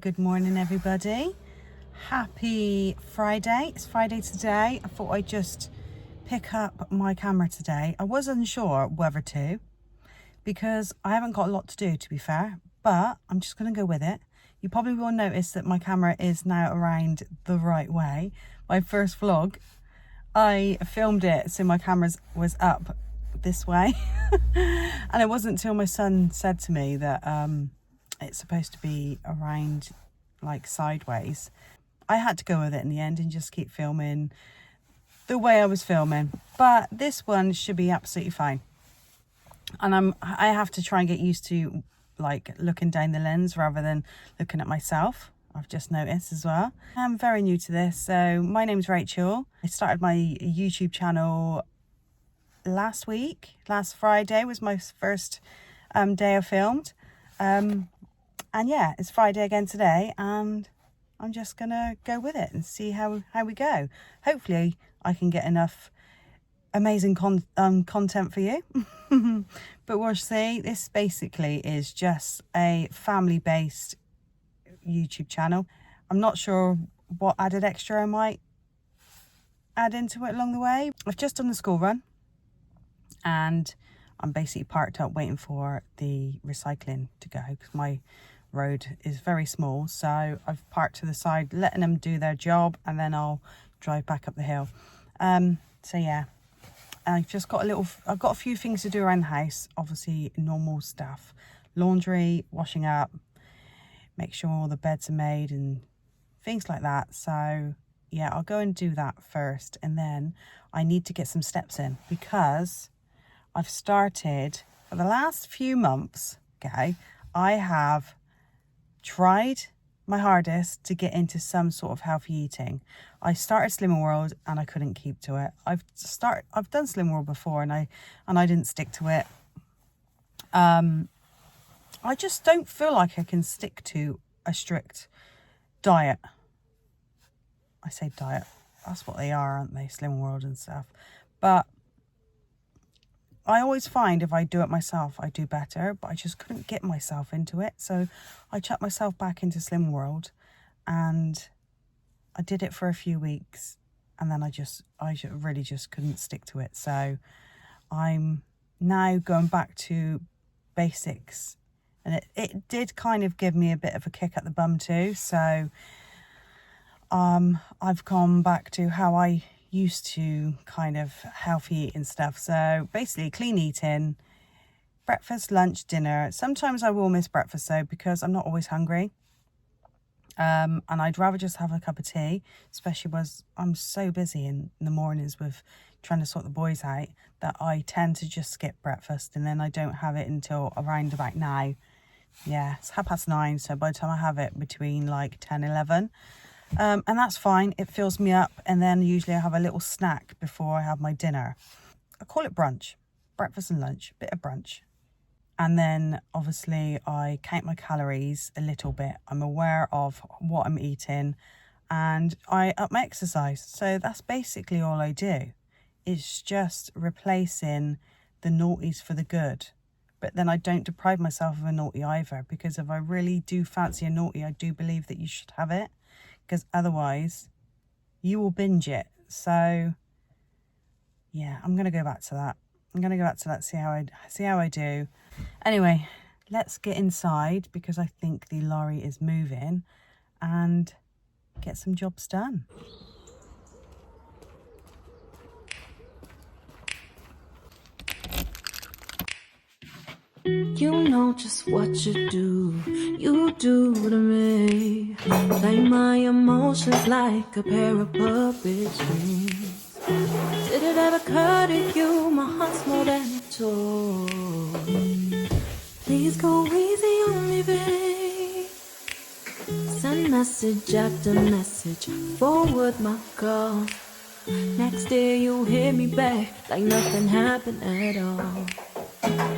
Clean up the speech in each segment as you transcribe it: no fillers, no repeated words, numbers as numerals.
Good morning, everybody. Happy Friday. It's Friday today. I thought I'd just pick up my camera today. I was unsure whether to, because I haven't got a lot to do, to be fair, but I'm just going to go with it. You probably will notice that my camera is now around the right way. My first vlog, I filmed it so my camera was up this way. And it wasn't until my son said to me that it's supposed to be around like sideways. I had to go with it in the end and just keep filming the way I was filming, but this one should be absolutely fine. And I have to try and get used to like looking down the lens rather than looking at myself. I've just noticed as well. I'm very new to this. So my name's Rachel. I started my YouTube channel last Friday was my first day I filmed. And yeah, it's Friday again today, and I'm just gonna go with it and see how we go. Hopefully I can get enough amazing content for you. But we'll see. This basically is just a family-based YouTube channel. I'm not sure what added extra I might add into it along the way. I've just done the school run, and I'm basically parked up waiting for the recycling to go because my road is very small. So I've parked to the side, letting them do their job, and then I'll drive back up the hill. So yeah, I've got a few things to do around the house. Obviously normal stuff, laundry, washing up, make sure all the beds are made and things like that. So yeah, I'll go and do that first, and then I need to get some steps in because I've started for the last few months, okay, I have tried my hardest to get into some sort of healthy eating. I started Slimming World and I couldn't keep to it. I've done Slimming World before and I didn't stick to it. I just don't feel like I can stick to a strict diet. I say diet, that's what they are, aren't they? Slimming World and stuff. But I always find if I do it myself, I do better, but I just couldn't get myself into it. So I chucked myself back into Slimming World, and I did it for a few weeks, and then I really just couldn't stick to it. So I'm now going back to basics, and it did kind of give me a bit of a kick at the bum too. So I've gone back to how I used to kind of healthy eat and stuff. So basically clean eating, breakfast, lunch, dinner. Sometimes I will miss breakfast though because I'm not always hungry, and I'd rather just have a cup of tea, especially because I'm so busy in the mornings with trying to sort the boys out that I tend to just skip breakfast, and then I don't have it until around about now. Yeah, it's 9:30, so by the time I have it between like 10, 11, and that's fine. It fills me up, and then usually I have a little snack before I have my dinner. I call it brunch, breakfast and lunch, bit of brunch. And then obviously I count my calories a little bit. I'm aware of what I'm eating, and I up my exercise. So that's basically all I do. It's just replacing the naughties for the good. But then I don't deprive myself of a naughty either, because if I really do fancy a naughty, I do believe that you should have it, because otherwise you will binge it. So yeah, I'm going to go back to that. See how I do. Anyway, let's get inside because I think the lorry is moving, and get some jobs done. You know just what you do to me. Play my emotions like a pair of puppet strings. Did it ever occur to you my heart's more than a toy? Please go easy on me, babe. Send message after message, forward my call. Next day you hit me back like nothing happened at all.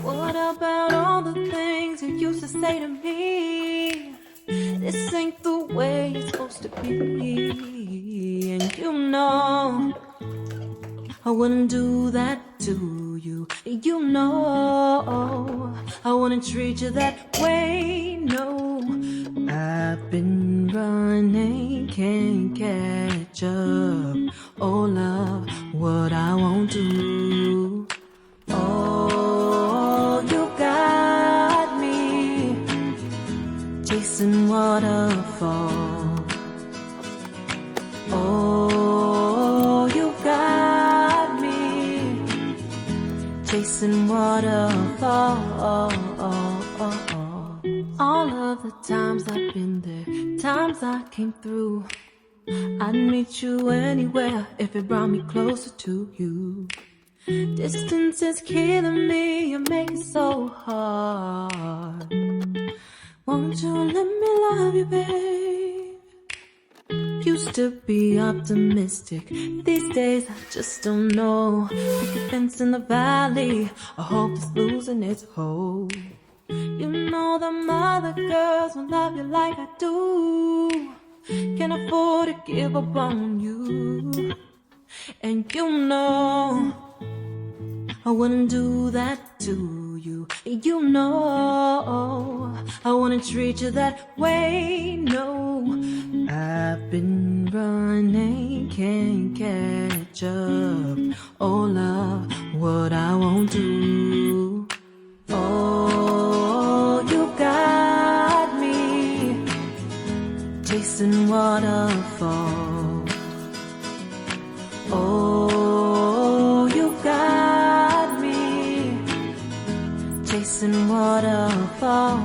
What about all the things you used to say to me? This ain't the way it's supposed to be. And you know I wouldn't do that to you. You know I wouldn't treat you that way. No, I've been running, can't catch up. Oh love, what I won't do. Oh, you got me chasing waterfall. Oh, you got me chasing waterfall. All of the times I've been there, times I came through. I'd meet you anywhere if it brought me closer to you. Distance is killing me, you make it so hard. Won't you let me love you, babe? Used to be optimistic, these days I just don't know. Pick a fence in the valley, I hope it's losing its hold. You know them other girls won't love you like I do. Can't afford to give up on you. And you know I wouldn't do that to you. You know I wouldn't treat you that way, no. I've been running, can't catch up. Oh love, what I won't do. Oh, you got me chasing waterfall. Oh, you got me chasing waterfall.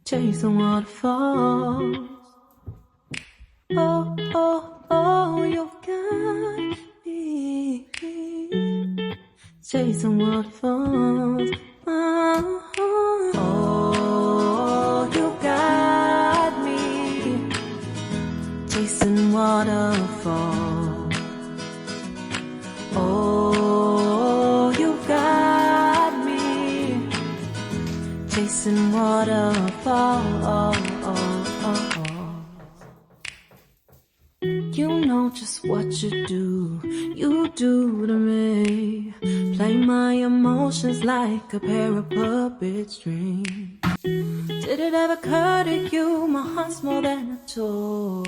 Chasing waterfalls. Oh, oh, oh, you've got me chasing waterfalls. Oh, you got me chasing waterfalls. Oh, you got me chasing waterfalls. You know just what you do to me. Play my emotions like a pair of puppet strings. Did it ever occur to you my heart's more than a toy?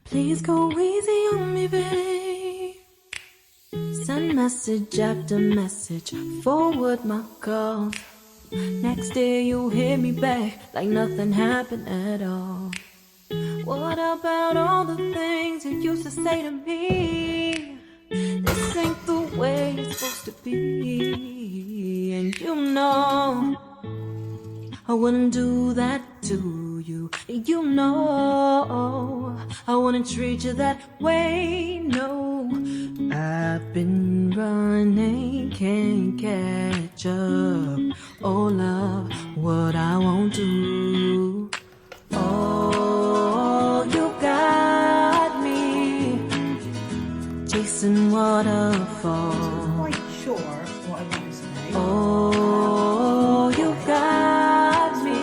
Please go easy on me, babe. Send message after message, forward my calls. Next day you hit me back like nothing happened at all. What about all the things you used to say to me? This ain't the way it's supposed to be. And you know I wouldn't do that to you. You know I wouldn't treat you that way, no. I've been running, can't catch up. Oh love, what I won't do. Oh, you got me chasing waterfalls. I'm not quite sure what I want to say. Oh, you got me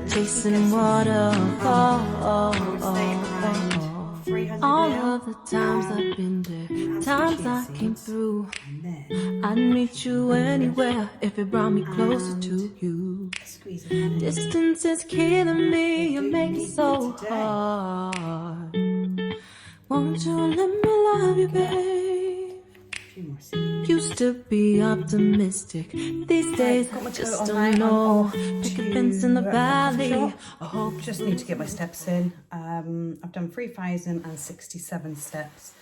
chasing waterfalls. All of the times I've been there, times I came through. I'd meet you anywhere if it brought me closer to you. Distance is killing me, you make it so hard. Won't you let me love you, babe? Used to be optimistic, these days I just don't know. Pick a fence in the valley, I hope. Just need to get my steps in. I've done 3,067 steps.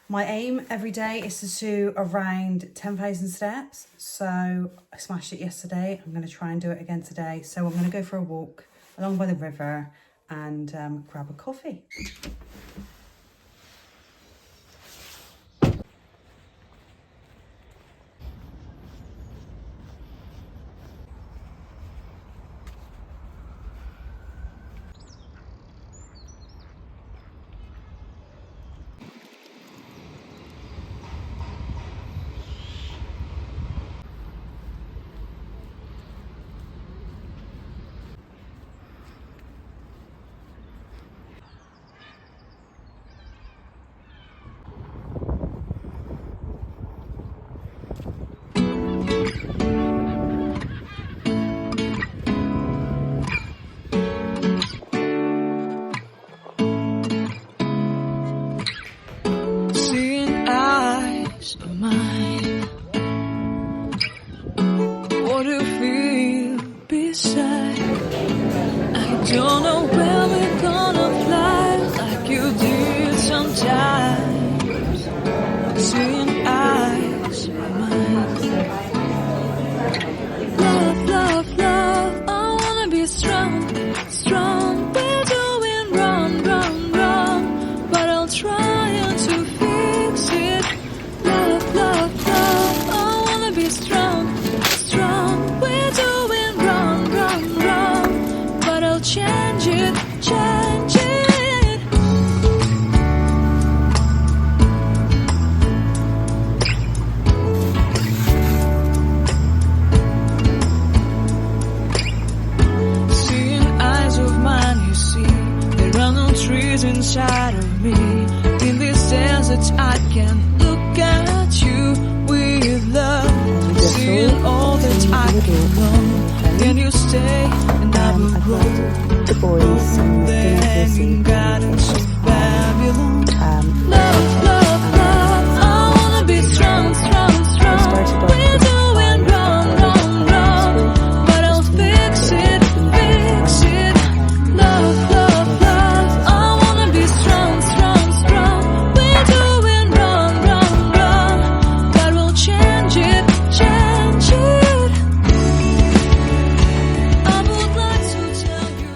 My aim every day is to do around 10,000 steps. So I smashed it yesterday. I'm going to try and do it again today. So I'm going to go for a walk along by the river and grab a coffee. inside of me. In this desert I can look at you with love, seeing all that I can know. Can you stay and I will grow? The boys and The hanging gardens of Babylon. Love, love, love, I wanna be strong, strong, strong. We're doing wrong, wrong, wrong, but I'll fix it, fix it. Love, love, love, I wanna be strong, strong, strong. We're doing wrong, wrong, wrong, but we'll change it, change it. I would like to tell you.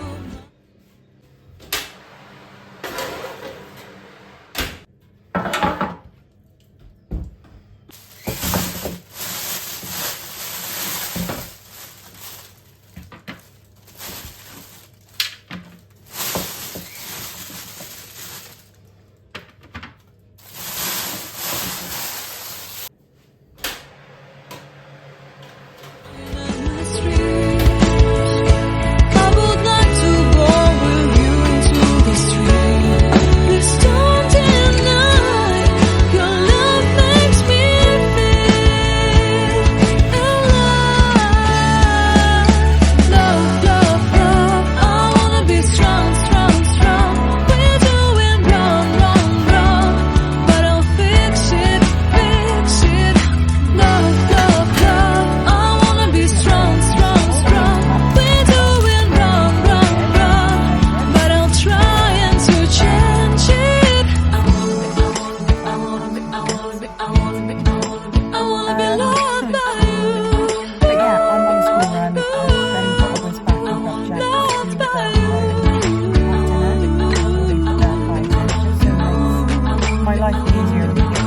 My life is easier when we get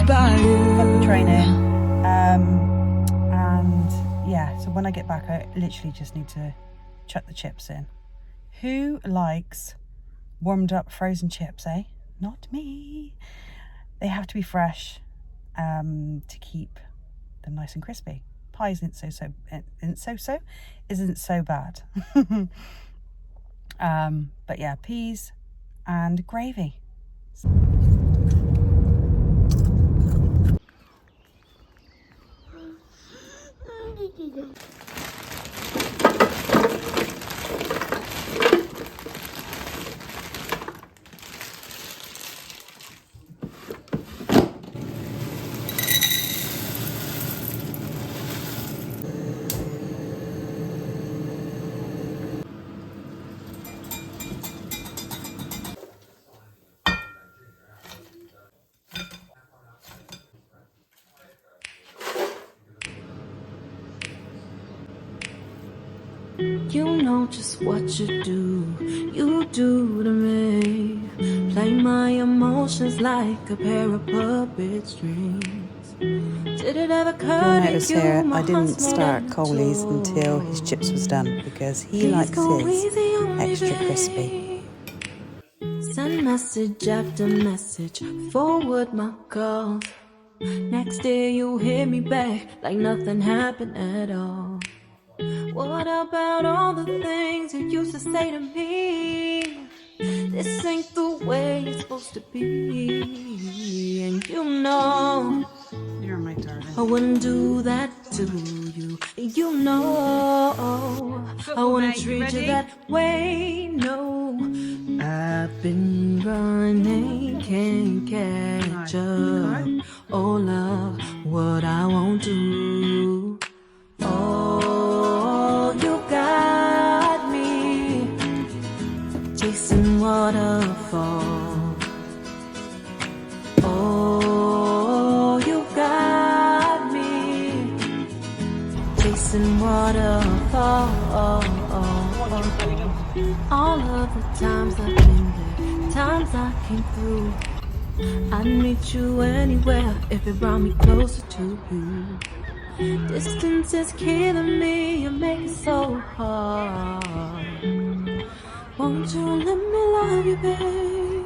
back. Puppy training. And yeah, so when I get back, I literally just need to chuck the chips in. Who likes warmed up frozen chips, eh? Not me. They have to be fresh to keep them nice and crispy. Pie isn't so bad. But yeah, peas and gravy. You know just what you do to me. Play my emotions like a pair of puppet strings. Did it ever occur to Notice you here, my I didn't heart's start more Coley's than until his told. chips was done because he Please likes go his easy on me, extra babe. crispy. Send message after message, forward my calls. Next day you hit me back like nothing happened at all. What about all the things you used to say to me? This ain't the way it's supposed to be. And you know You're my darling. I wouldn't do that to you. You know I wouldn't treat you that way. No, I've been running, can't catch up. Oh love, what I won't do. Oh, you got me chasing waterfalls. Oh, you got me chasing waterfalls. All of the times I've been there, times I came through. I'd meet you anywhere if it brought me closer to you. Distance is killing me, you make it so hard. Won't you let me love you, babe?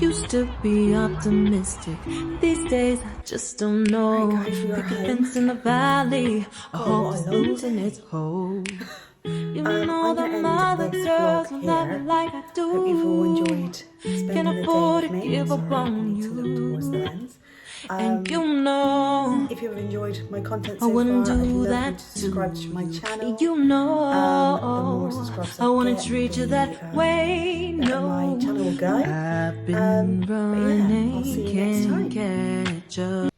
Used to be optimistic, these days I just don't know. Pick a fence in the valley, I hope it's losing its hold. You I'm know gonna that end other this girls vlog will love here. me like I do. Hope you've all enjoyed spending Can't the day afford with to me. give up Sorry, I on need to look towards the you. lens. And you know If you've enjoyed my content I so wouldn't far, I'd do love you that to to subscribe to my you. channel. You The more know subscribers I I wanna get, treat you the that way. better my No, channel will go. I've been But yeah, I'll see running, you next can't time. catch up.